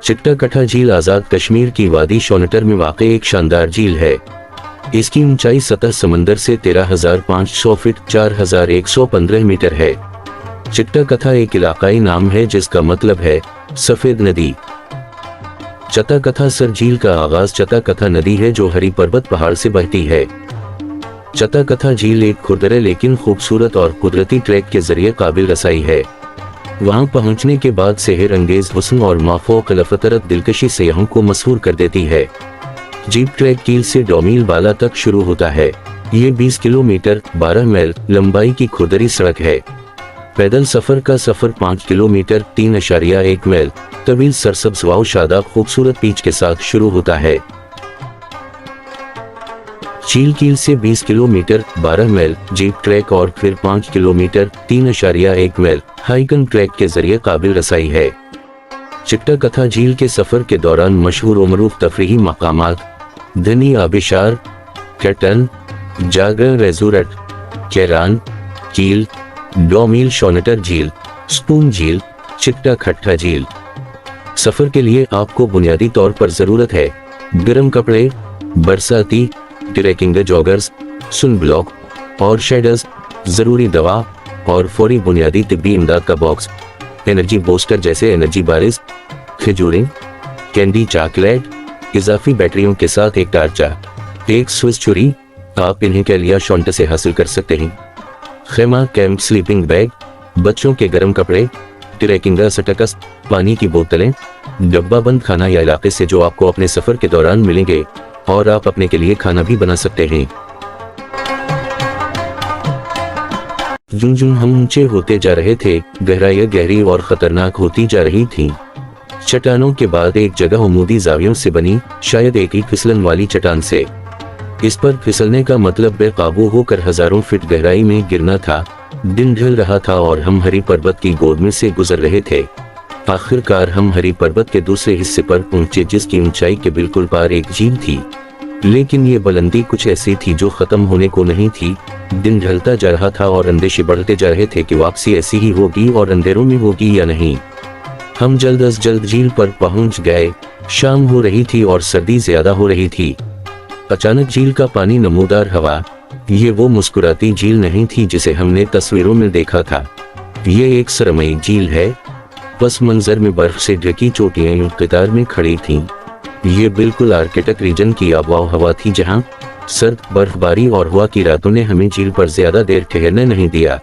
चिट्टाकठा झील आज़ाद कश्मीर की वादी शोनटर में वाक़ एक शानदार झील है। इसकी ऊंचाई सतह समंदर से 13,500 फीट 4,115 मीटर है। चिट्टाकठा एक इलाकाई नाम है जिसका मतलब है सफेद नदी। चताकथा सर झील का आगाज चताकथा नदी है जो हरी पर्वत पहाड़ से बहती है। चताकथा झील एक खुरदरे लेकिन खूबसूरत और कुदरती ट्रैक के जरिए काबिल रसाई है। वहां पहुंचने के बाद सेहर अंगेज हुस्न और माफोक लफतरत दिलकशी सयाहों को मशहूर कर देती है। जीप ट्रैक कील से डोमील बाला तक शुरू होता है। ये 20 किलोमीटर 12 मील लंबाई की खुरदरी सड़क है। पैदल सफर का सफर 5 किलोमीटर 3.1 मील तवील सरसब्ज़ वाव शादाब खूबसूरत पीच के साथ शुरू होता है। झील कील से 20 किलोमीटर 12 मील जीप ट्रैक और फिर 5 किलोमीटर 3.1 मील हाइकिंग ट्रैक के जरिए काबिल रसाई है। चिट्टाकथा झील के सफर के दौरान मशहूर व मरूफ तफरीही मकामात धनी आबिशार, कैटन, जागर रेजोर्ट, कैरान, कील, डोमील शोनटर झील, स्पून झील, चिट्टाकठा झील। सफर के लिए आपको बुनियादी तौर पर जरूरत है गर्म कपड़े, बरसाती ट्रैकिंग जॉगर्स, सन ब्लॉक और शेडर्स, जरूरी दवा और फौरी बुनियादी तिब्बी इमदाद का बॉक्स, एनर्जी बूस्टर जैसे एनर्जी बारिश, खजूरें, कैंडी, चॉकलेट, इजाफी बैटरियों के साथ एक टार्चा, एक स्विस छुरी। आप इन्हें कैलिया शॉन्ट से हासिल कर सकते हैं। खेमा, कैंप, स्लीपिंग बैग, बच्चों के गर्म कपड़े, ट्रैकिंग सटकस, पानी की बोतलें, डब्बा बंद खाना या इलाके से जो आपको अपने सफर के दौरान मिलेंगे और आप अपने के लिए खाना भी बना सकते हैं। यूं हम ऊंचे होते जा रहे थे, गहराइयां गहरी और खतरनाक होती जा रही थीं। चट्टानों के बाद एक जगह उमूदी जावियों से बनी, शायद एक ही फिसलन वाली चट्टान से। इस पर फिसलने का मतलब बेकाबू होकर हजारों फीट गहराई में गिरना था। दिन ढल रहा था और हम हरी पर्वत की गोद में से गुजर रहे थे। आखिरकार हम हरी पर्वत के दूसरे हिस्से पर पहुंचे जिसकी ऊंचाई के बिल्कुल पार एक झील थी, लेकिन ये बुलंदी कुछ ऐसी थी जो खत्म होने को नहीं थी। दिन ढलता जा रहा था और अंदेशे बढ़ते जा रहे थे कि वापसी ऐसी ही होगी और अंधेरों में होगी या नहीं। हम जल्द अज जल्द झील पर पहुंच गए। शाम हो रही थी और सर्दी ज्यादा हो रही थी। अचानक झील का पानी नमूदार हवा, ये वो मुस्कुराती झील नहीं थी जिसे हमने तस्वीरों में देखा था। ये एक सरमई झील है। पस मंजर में बर्फ से ढकी चोटियां यूं कतार में खड़ी थीं। ये बिल्कुल आर्कटिक रीजन की आबो हवा थी जहां सर्द बर्फबारी और हवा की रातों ने हमें झील पर ज्यादा देर ठहरने नहीं दिया।